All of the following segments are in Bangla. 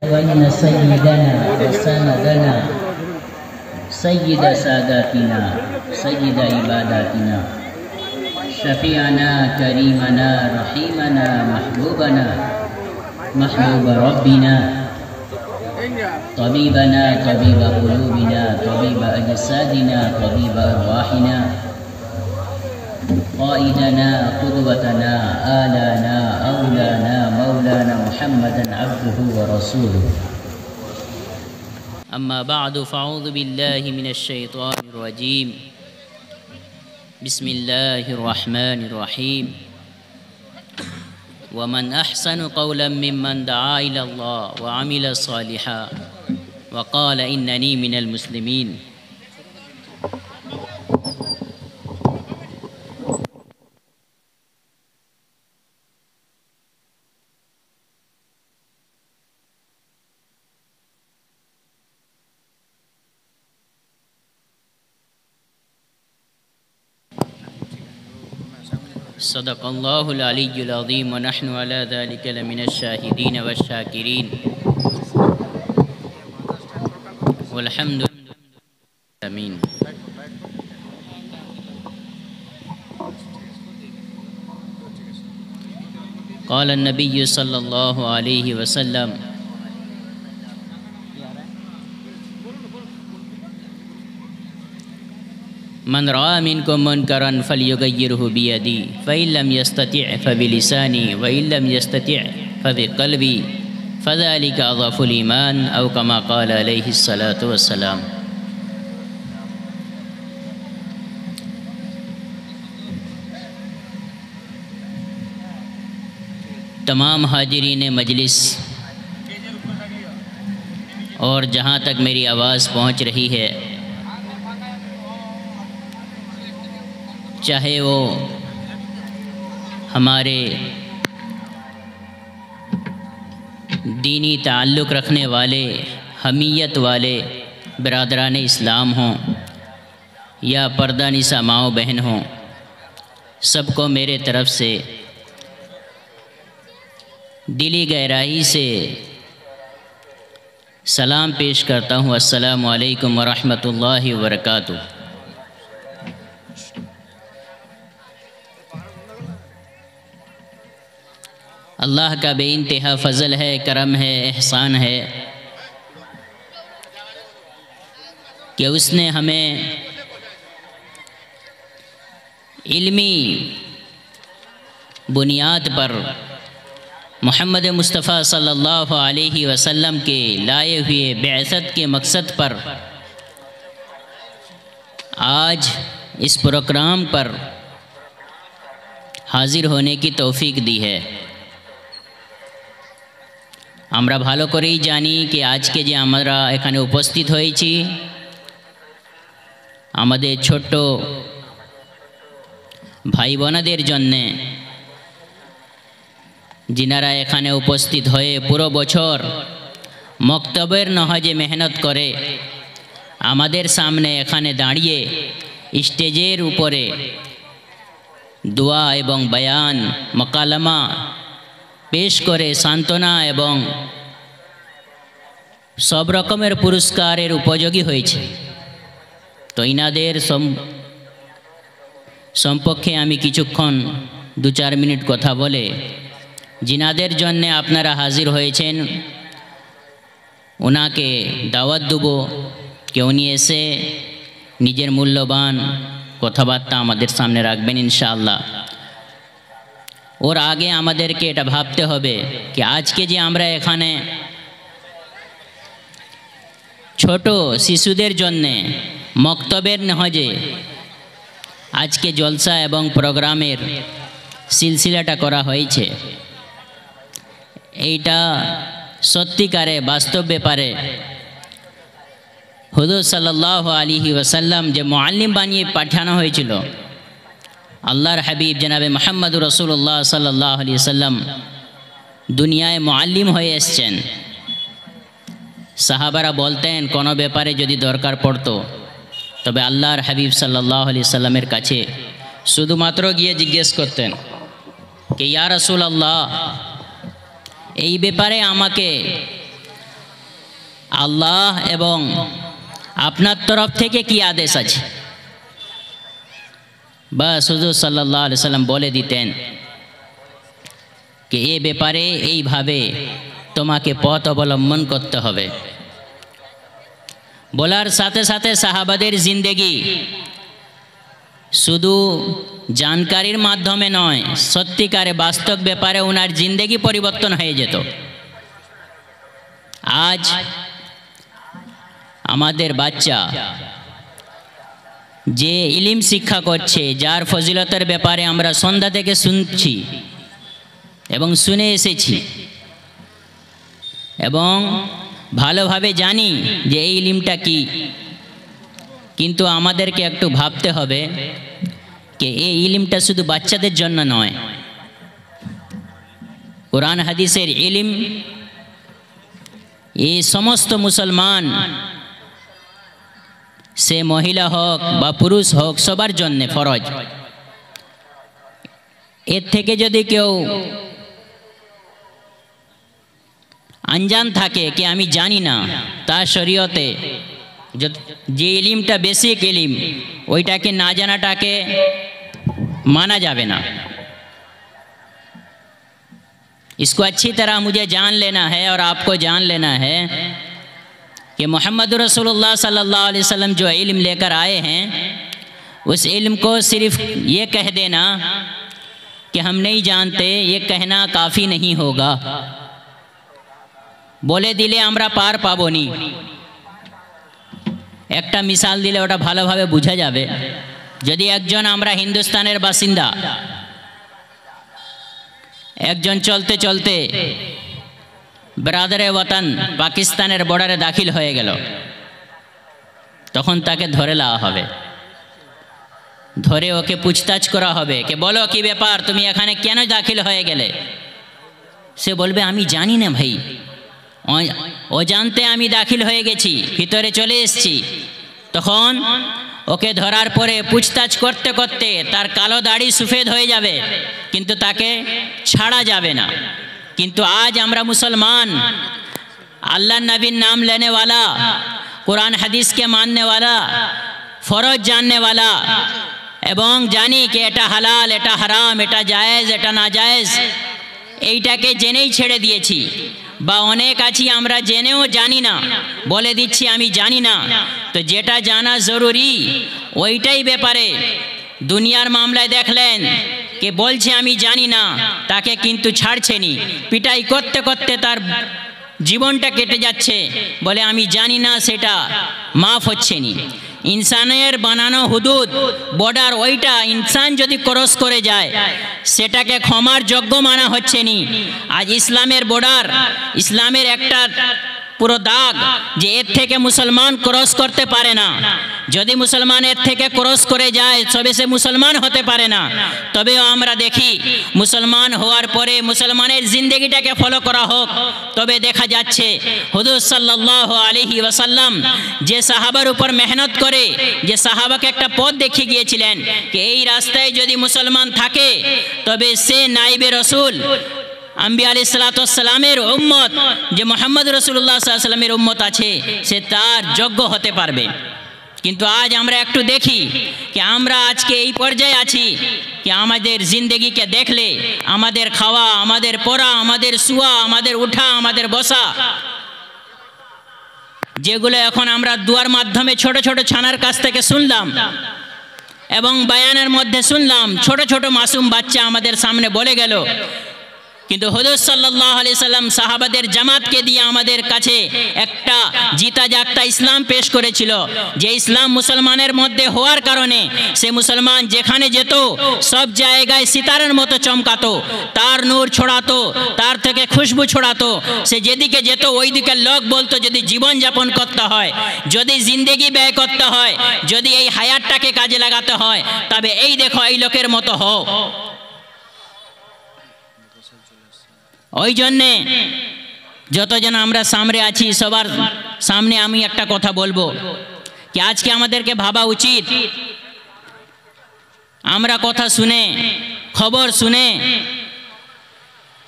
وإن سيدنا وسندنا سيد ساداتنا سيد عباداتنا شفيعنا كريمنا رحيمنا محبوبنا محبوب ربنا طبيبنا طبيب قلوبنا طبيب أجسادنا طبيب أرواحنا قائدنا قدوتنا آلانا أولانا مولانا محمدا عبده ورسوله أما بعد فأعوذ بالله من الشيطان الرجيم بسم الله الرحمن الرحيم ومن أحسن قولا ممن دعا إلى الله وعمل صالحا وقال إنني من المسلمين صدق الله العلي العظيم ونحن على ذلك لمن الشاهدين والشاكرين والحمد لله آمين. قال النبي صلى الله عليه وسلم من رأى منكم منكرا فليغيره بيدي فإن لم يستطع فبلساني وإن لم يستطع فبقلبي فذلك أضعف الإيمان أو كما قال عليه الصلاة والسلام. तमाम हाजिरीन मजलिस और जहाँ तक मेरी आवाज़ पहुँच रही है, चाहे वो हमारे दीनी ताल्लुक़ रखने वाले हमीयत वाले बरादरान इस्लाम हों या पर्दा निसा माओ बहन हों, सबको मेरे तरफ़ से दिली गहराई से सलाम पेश करता हूँ। अस्सलामु अलैकुम वरहमतुल्लाहि वबरकातुहू। अल्लाह का बेइंतहा फ़ज़ल है, करम है, एहसान है कि उसने हमें इल्मी बुनियाद पर मोहम्मद मुस्तफ़ा सल्लल्लाहु अलैहि वसल्लम के लाए हुए बिअसत के मकसद पर आज इस प्रोग्राम पर हाज़िर होने की तौफीक दी है। আমরা ভালো করেই জানি कि আজকে যে আমরা এখানে উপস্থিত হয়েছি আমাদের ছোট্ট ভাই বোনদের জন্য, जिनारा এখানে উপস্থিত হয়ে পুরো বছর মক্তবের নহজে মেহনত করে আমাদের সামনে এখানে দাঁড়িয়ে স্টেজের উপরে দোয়া এবং বয়ান মকালামা पेश करे सांत्वना एवं सब रकमेर पुरस्कारेर उपयोगी होयेछे। तो इनादेर सम्पर्के आमी किछुक्षण 2-4 मिनट कथा बोले जिनादेर जन्य आपनारा हाजिर होयेछेन उनाके दावत देबो कि उनी एसे निजेर मूल्यवान कथाबार्ता आमादेर सामने राखबेन इनशाआल्लाह। और आगे आमादेर के एटा भाबते होबे कि आज के जे आमरा एखाने छोटो शिशुदेर जन्ने मक्तबेर नहजे आज के जलसा एवं प्रोग्रामेर सिलसिलाटा करा हयेछे, एइटा सत्यिकारे वास्तव ब्यापारे हुजूर सल्लल्लाहु अलैहि वसल्लम जे मुअल्लिम बानिये पाठानो हयेछिलो अल्लाहर हबीब जनाबे मोहम्मद रसूलुल्लाह सल्लल्लाहु अलैहि वसल्लम दुनियाय मुअल्लिम हये एसेछेन। साहाबारा बोलतें कोनो ब्यापारे यदि दरकार पड़तो तबे आल्लाहर हबीब सल्लल्लाहु अलैहि वसल्लमेर काछे शुधुमात्र गिये जिज्ञेस करतें कि या रसूलल्लाह এই ব্যাপারে আমাকে আল্লাহ এবং আপনার তরফ থেকে কি আদেশ আছে। বাস হুজুর সাল্লাল্লাহু আলাইহি সাল্লাম বলে দিতেন कि ये ব্যাপারে এইভাবে তোমাকে পথ অবলম্বন করতে হবে। বলার সাথে সাথে সাহাবাদের জিন্দেগি শুধু জানকারির মাধ্যমে নয়, সত্যিকারে বাস্তব ব্যাপারে ওনার জিন্দেগি পরিবর্তন হয়ে যেত। আজ আমাদের বাচ্চা যে ইলম শিক্ষা করছে, যার ফজিলতের ব্যাপারে আমরা সন্ধ্যা থেকে শুনছি এবং শুনে এসেছি এবং ভালোভাবে জানি যে এই ইলমটা কি, কিন্তু আমাদেরকে একটু ভাবতে হবে যে এই ইলমটা শুধু বাচ্চাদের জন্য নয়। কোরআন হাদিসের ইলম এই সমস্ত মুসলমান, সে মহিলা হোক বা পুরুষ হোক, সবার জন্য ফরজ। এর থেকে যদি কেউ আনজান থাকে কি আমি জানি না, তার শরীয়তে যে ইলমটা বেসিক ইলম, ওইটাকে না জানাটাকে माना जावे ना। इसको अच्छी तरह मुझे जान लेना है और आपको जान लेना है कि मोहम्मद रसूलुल्लाह सल्लल्लाहु अलैहि वसल्लम जो इल्म लेकर आए हैं, उस इल्म को सिर्फ ये कह देना कि हम नहीं जानते, ये कहना काफ़ी नहीं होगा। बोले दिले আমরা পার পাবনি, একটা মিসাল দিলে ওটা ভালোভাবে বোঝা যাবে। যদি একজন আমরা হিন্দুস্তানের বাসিন্দা, একজন চলতে চলতে ব্রাদারে ওয়াতান পাকিস্তানের বর্ডারে দাখিল হয়ে গেল, তখন তাকে ধরে নেওয়া হবে, ধরে ওকে পুছতাছ করা হবে कि বলো কি ব্যাপার, তুমি এখানে কেন দাখিল হয়ে গেলে। সে বলবে আমি জানি না ভাই, অজান্তে আমি দাখিল হয়ে গেছি, ভিতরে চলে এসেছি। তখন ওকে ধরার পরে পুছতাছ করতে করতে তার কালো দাড়ি সফেদ হয়ে যাবে, কিন্তু তাকে ছাড়া যাবে না। কিন্তু আজ আমরা মুসলমান, আল্লাহ নবীর নাম लेने वाला, कुरान हदीस के मानने वाला, फरज जानने वाला এবং জানি कि এটা হালাল, এটা হারাম, এটা জায়েজ, এটা নাজায়েজ, এইটাকে জেনেই ছেড়ে দিয়েছি। বা অনেক আছি আমরা জেনেও জানি না, বলে দিচ্ছি আমি জানি না। তো যেটা জানা জরুরি ওইটাই ব্যাপারে দুনিয়ার মামলায় দেখলেন কে বলছে আমি জানি না, তাকে কিন্তু ছাড়ছেনি, পিটাই করতে করতে তার জীবনটা কেটে যাচ্ছে, বলে আমি জানি না, সেটা মাফ হচ্ছে নি। ইনসানের বানানো হুদুদ বর্ডার, ওইটা ইনসান যদি ক্রস করে যায় সেটাকে ক্ষমার যোগ্য মানা হচ্ছে নি। আজ ইসলামের বর্ডার, ইসলামের একটা পুরো দাগ যে এর থেকে মুসলমান ক্রস করতে পারে না। যদি মুসলমান এর থেকে ক্রস করে যায় তবে সে মুসলমান হতে পারে না। তবেও আমরা দেখি মুসলমান হওয়ার পরে মুসলমানের জিন্দগিটাকে ফলো করা হোক, তবে দেখা যাচ্ছে হুজুর সাল্লাল্লাহু আলাইহি ওয়াসাল্লাম যে সাহাবার উপর মেহনত করে, যে সাহাবাকে একটা পথ দেখিয়ে গিয়েছিলেন যে এই রাস্তায় যদি মুসলমান থাকে তবে সে নাইবে রসুল, আম্বিয়া আলাইহিসসালামের উম্মত, যে মুহাম্মদ রাসূলুল্লাহ সাল্লাল্লাহু আলাইহি ওয়াসাল্লামের উম্মত আছে, সে তার যোগ্য হতে পারবে। কিন্তু আজ আমরা একটু দেখি যে আমরা আজকে এই পর্যায়ে আছি যে আমাদের জিন্দগিকে দেখলে আমাদের খাওয়া, আমাদের পড়া, আমাদের শুয়া, আমাদের উঠা, আমাদের বসা, যেগুলো এখন আমরা দুয়ার মাধ্যমে ছোট ছোট ছানার কাছ থেকে শুনলাম এবং বয়ানের মধ্যে শুনলাম, ছোট ছোট মাসুম বাচ্চা আমাদের সামনে বলে গেল। কিন্তু হুজুর সাল্লাল্লাহু আলাইহি সাল্লাম সাহাবাদের জামাতকে দিয়ে আমাদের কাছে একটা জিতা জাগতা ইসলাম পেশ করেছিল, যে ইসলাম মুসলমানের মধ্যে হওয়ার কারণে সে মুসলমান যেখানে যেত সব জায়গায় সিতারার মতো চমকাতো, তার নূর ছড়াতো, তার থেকে খুশবু ছড়াতো। সে যেদিকে যেত ওই দিকে লোক বলতো যদি জীবন যাপন করতে হয়, যদি জিন্দেগি ব্যয় করতে হয়, যদি এই হায়াতটাকে কাজে লাগাতে হয়, তবে এই দেখো এই লোকের মতো হও। ওই জন্যে যতজন আমরা সামনে আছি সবার সামনে আমি একটা কথা বলবো কি আজকে আমাদেরকে ভাবা উচিত, আমরা কথা শুনে, খবর শুনে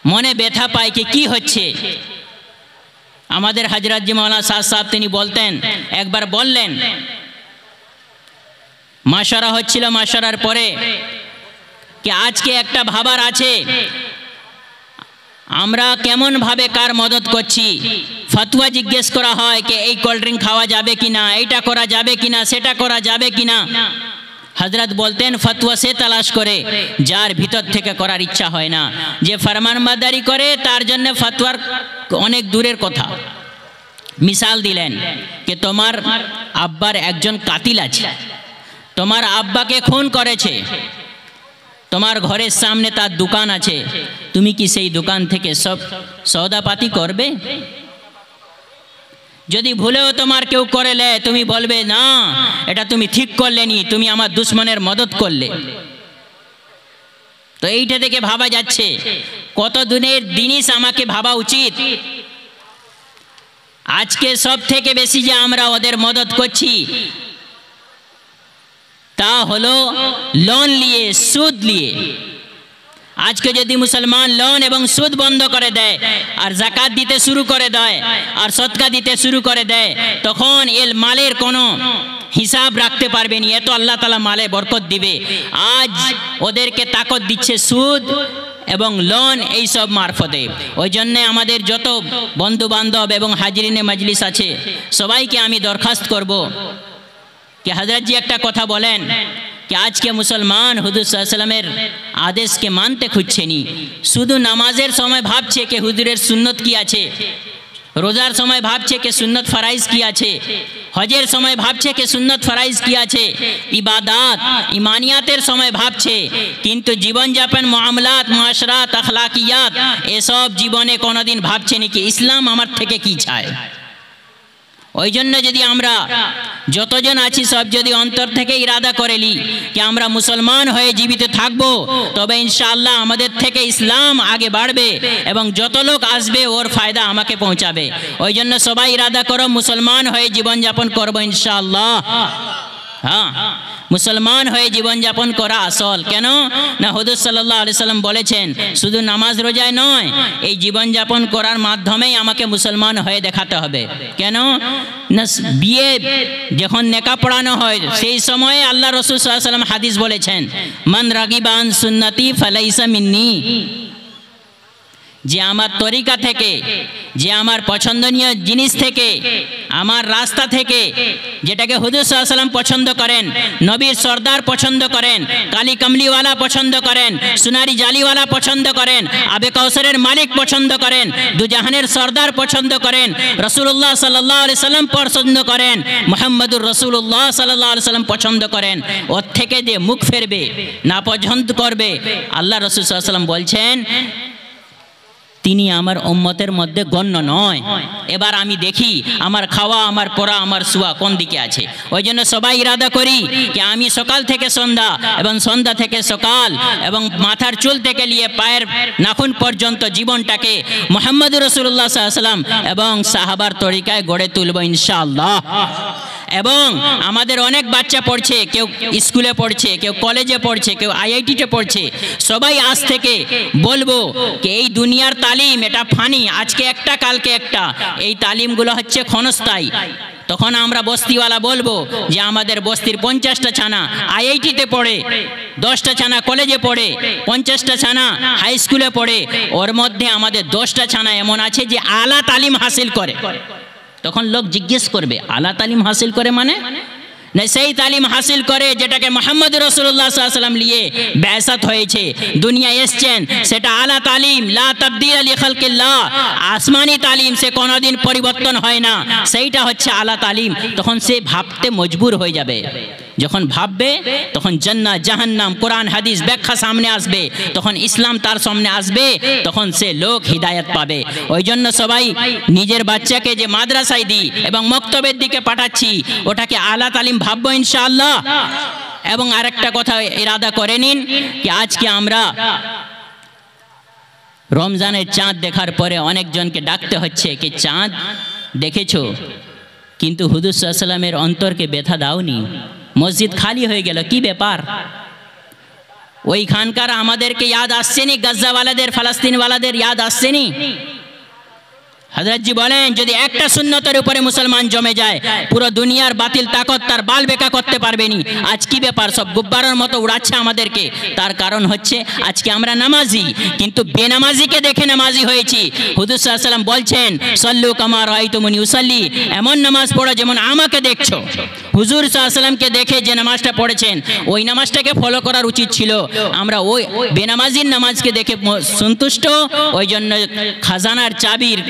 মনে ব্যথা পাই কি হচ্ছে, আমাদের হযরত জি মাওলানা সাহেব তিনি বলতেন, একবার বললেন, মাশারা হচ্ছিল, মাশারার পরে কি আজকে একটা ভাবার আছে আমরা কেমন ভাবে কার মদত করছি। ফতোয়া জিজ্ঞেস করা হয় যে এই কোল্ড ড্রিঙ্ক খাওয়া যাবে কিনা, এইটা করা যাবে কিনা, সেটা করা যাবে কিনা। হযরত বলতেন ফতোয়া সে তালাশ করে যার ভিতর থেকে করার ইচ্ছা হয় না। যে ফরমানবারদারি করে তার জন্য ফতোয়ার অনেক দূরের কথা। মিসাল দিলেন যে তোমার আব্বার একজন কাতিল আছে, তোমার আব্বাকে খুন করেছে, তোমার ঘরের সামনে তার দোকান আছে, তুমি কি সেই দোকান থেকে সব সওদাপাতি করবে? যদি ভুলেও তোমার কেউ করে লে, তুমি বলবে না এটা তুমি ঠিক করলে নি, তুমি আমার দুশ্মনের মদত করলে। তো এইটা থেকে ভাবা যাচ্ছে কত দিনের জিনিস আমাকে ভাবা উচিত। আজকে সব থেকে বেশি যে আমরা ওদের মদত করছি তা হলো লোন নিয়ে, সুদ নিয়ে। আজকে যদি মুসলমান লোন এবং সুদ বন্ধ করে দেয় আর যাকাত দিতে শুরু করে দেয় আর সদকা দিতে শুরু করে দেয়, তখন এর মালের কোনো হিসাব রাখতে পারবে না। এত আল্লাহ তাআলা মালে বরকত দিবে। আজ ওদেরকে তাকত দিচ্ছে সুদ এবং লোন, এই সব মারফতে। ওই জন্যে আমাদের যত বন্ধু বান্ধব এবং হাজিরিনে মজলিস আছে সবাইকে আমি দরখাস্ত করব कि हजरत जी एक कथा बोलें कि आज के मुसलमान हुजूर सल्लल्लाहु अलैहि वसल्लमेर आदेश के मानते खुजछे नी, शुधु नामाजेर समय भाबछे कि हुजूरेर सुन्नत कि आछे, रोजार समय भाबछे कि सुन्नत फराइज कि आछे, हजेर समय भाबछे कि सुन्नत फराइज कि आछे, इबादात इमानियातेर समय भाबछे, किन्तु जीवन यापन मुआमलात मुआशरात अखलाकियात एसब जीवने कोनोदिन भाबछे नी कि इस्लाम आमार थेके कि चाय। ওই জন্য যদি আমরা যতজন আছি সব যদি অন্তর থেকে ইরাদা করে নি যে আমরা মুসলমান হয়ে জীবিত থাকব, তবে ইনশাআল্লাহ আমাদের থেকে ইসলাম আগে বাড়বে এবং যত লোক আসবে ওর ফায়দা আমাকে পৌঁছাবে। ওই জন্য সবাই ইরাদা করো মুসলমান হয়ে জীবনযাপন করব ইনশাআল্লাহ। हाँ, मुसलमान হয়ে জীবনযাপন করা আসল। কেন না হুজুর সাল্লাল্লাহু আলাইহি সাল্লাম বলেছেন শুধু নামাজ রোজায় নয়, এই জীবনযাপন করার মাধ্যমেই আমাকে মুসলমান হয়ে দেখাতে হবে। কেন না বিয়ে যখন নেকা পড়ানো হয় সেই সময়ে আল্লাহ রাসূল সাল্লাল্লাহু আলাইহি সাল্লাম হাদিস বলেছেন, মান রাগিবা আন সুন্নতি ফালাইসা মিন্নি, যে আমার তরিকা থেকে, যে আমার পছন্দনীয় জিনিস থেকে, আমার রাস্তা থেকে, যেটাকে হুজুর সাল্লাল্লাহু আলাইহি সাল্লাম পছন্দ করেন, নবীর সর্দার পছন্দ করেন, কালী কামলিওয়ালা পছন্দ করেন, সোনারি জালিওয়ালা পছন্দ করেন, আবে কাউসারের মালিক পছন্দ করেন, দুজাহানের সর্দার পছন্দ করেন, রাসূলুল্লাহ সাল্লাল্লাহু আলাইহি সাল্লাম পছন্দ করেন, মুহাম্মদুর রাসূলুল্লাহ সাল্লাল্লাহু আলাইহি সাল্লাম পছন্দ করেন, ওর থেকে যে মুখ ফেরবে, না পছন্দ করবে, আল্লাহ রাসূল সাল্লাল্লাহু আলাইহি সাল্লাম বলছেন তিনি আমার উম্মতের মধ্যে গণ্য নয়। এবার আমি দেখি আমার খাওয়া, আমার পড়া, আমার শুয়া কোন দিকে আছে। ওই জন্য সবাই ইরাদা করি যে আমি সকাল থেকে সন্ধ্যা এবং সন্ধ্যা থেকে সকাল এবং মাথার চুল থেকে নিয়ে পায়ের নাখুন পর্যন্ত জীবনটাকে মুহাম্মদুর রাসূলুল্লাহ সাল্লাল্লাহু আলাইহি ওয়াসাল্লাম এবং সাহাবার তরিকায় গড়ে তুলব ইনশাআল্লাহ। এবং আমাদের অনেক বাচ্চা পড়ছে, কেউ স্কুলে পড়ছে, কেউ কলেজে পড়ছে, কেউ আইআইটিতে পড়ছে। সবাই আজ থেকে বলবো যে এই দুনিয়ার তালিম এটা ফানি, আজকে একটা কালকে একটা, এই তালিমগুলো হচ্ছে ক্ষণস্থায়ী। তখন আমরা বস্তিওয়ালা বলবো যে আমাদের বস্তির 50টা ছানা আইআইটিতে পড়ে, 10টা ছানা কলেজে পড়ে, 50টা ছানা হাই স্কুলে পড়ে, ওর মধ্যে আমাদের 10টা ছানা এমন আছে যে আলা তালিম হাসিল করে। তখন লোক জিজ্ঞেস করবে আলা তালিম হাসিল করে মানে না, সেই তালিম হাসিল করে যেটাকে মুহাম্মদ রাসূলুল্লাহ সাল্লাল্লাহু আলাইহি ওয়াসাল্লাম নিয়ে বিআসাত হয়েছে, দুনিয়া এসেছেন, সেটা আলা তালিম, লা তাবদীল লি খালকিল্লাহ, আসমানি তালিম, সে কোনোদিন পরিবর্তন হয় না, সেইটা হচ্ছে আলা তালিম। তখন সে ভাবতে মজবুর হয়ে যাবে। যখন ভাববে তখন জান্নাত জাহান্নাম কোরআন হাদিস ব্যাখ্যা সামনে আসবে, তখন ইসলাম তার সামনে আসবে, তখন সে লোক হিদায়াত পাবে। ওই জন্য সবাই নিজের বাচ্চাকে যে মাদ্রাসায় দিই এবং মক্তবের দিকে পাঠাচ্ছি ওটাকে আলা তালিম ভাববো ইনশাআল্লাহ। এবং আরেকটা কথা ইরাদা করে নিন যে আজকে আমরা রমজানের চাঁদ দেখার পরে অনেকজনকে ডাকতে হচ্ছে কি চাঁদ দেখেছো, কিন্তু হুজুর সাল্লাল্লাহু আলাইহি ওয়াসাল্লামের অন্তরকে ব্যথা দাওনি, মসজিদ খালি হয়ে গেল, কি ব্যাপার? ওইখানকার আমাদেরকে ইয়াদ আসছেনি, গাজ্জাওয়ালাদের, ফালাস্তিনওয়ালাদের ইয়াদ আসছেনি? হযরতজি বলেন যদি একটা সুন্নতের উপরে মুসলমান জমে যায় পুরো দুনিয়ার বাতিল তাকত তার বাল বেকা করতে পারবে নি। আজ কি ব্যাপার, সব গুব্বারের মতো উড়াচ্ছে আমাদেরকে? তার কারণ হচ্ছে আজকে আমরা নামাজি কিন্তু বেনামাজিকে দেখে নামাজি হয়েছি। হুজুর সাল্লাল্লাহু আলাইহি ওয়াসাল্লাম বলছেন সল্লু কামা রাআইতুমুনি উসাল্লি, এমন নামাজ পড়ো যেমন আমাকে দেখছো। হুজুর সাল্লাল্লাহু আলাইহি ওয়াসাল্লামকে দেখে যে নামাজটা পড়েছেন ওই নামাজটাকে ফলো করার উচিত ছিল। আমরা ওই বেনামাজির নামাজকে দেখে সন্তুষ্ট, ওই জন্য খাজানার চাবির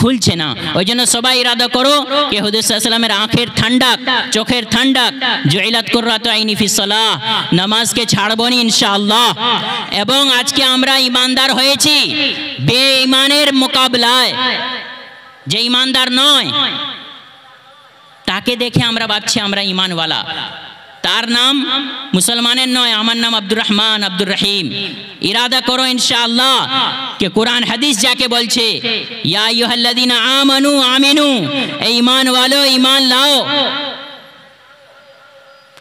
খুলছে না। ওই জন্য সবাই ইরাদা করো যে হুজুর সাল্লাল্লাহু আলাইহি ওয়াসাল্লামের আঁখের ঠান্ডাক, চোখের ঠান্ডাক, জুইলাত কুররাতু আইনি ফিস সালাহ, নামাজকে ছাড়বো না ইনশাআল্লাহ। এবং আজকে আমরা ইমানদার হয়েছি বেঈমানের মোকাবিলায়। যে ইমানদার নয় তাকে দেখে আমরা ভাবছি আমরা ইমানওয়ালা, তার নাম মুসলমানের নয়, আমার নাম আব্দুর রহমান, আব্দুর রহিম। ইরাদা করো ইনশাআল্লাহ कि कुरान हदीस जाके बोलছে या अय्युहल्लযিনা আমানু आमिनू, ईमान वालो ईमान लाओ।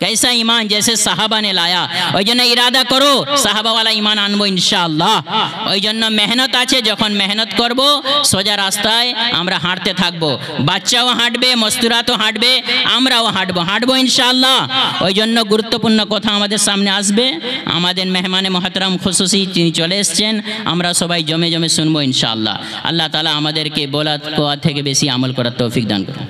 कैसा ईमान जैसे साहबा ने लाया। ওই জন্য ইরাদা করো সাহাবা वाला ईमान আনবো ইনশাআল্লাহ। ওই জন্য মেহনত আছে, যখন মেহনত করব সোজা রাস্তায় আমরা হাঁটতে থাকবো। বাচ্চাও হাঁটবে, মস্তুরাতও হাঁটবে, আমরাও হাঁটবো ইনশাআল্লাহ। ওই জন্য গুরুত্বপূর্ণ কথা আমাদের সামনে আসবে। আমাদের মেহমানে মহতরম খুশুসি তিনি চলে এসেছেন, আমরা সবাই জমে জমে শুনবো ইনশাআল্লাহ। আল্লাহ তাআলা আমাদেরকে বলা কোয়া থেকে বেশি আমল করার তৌফিক দান করুন।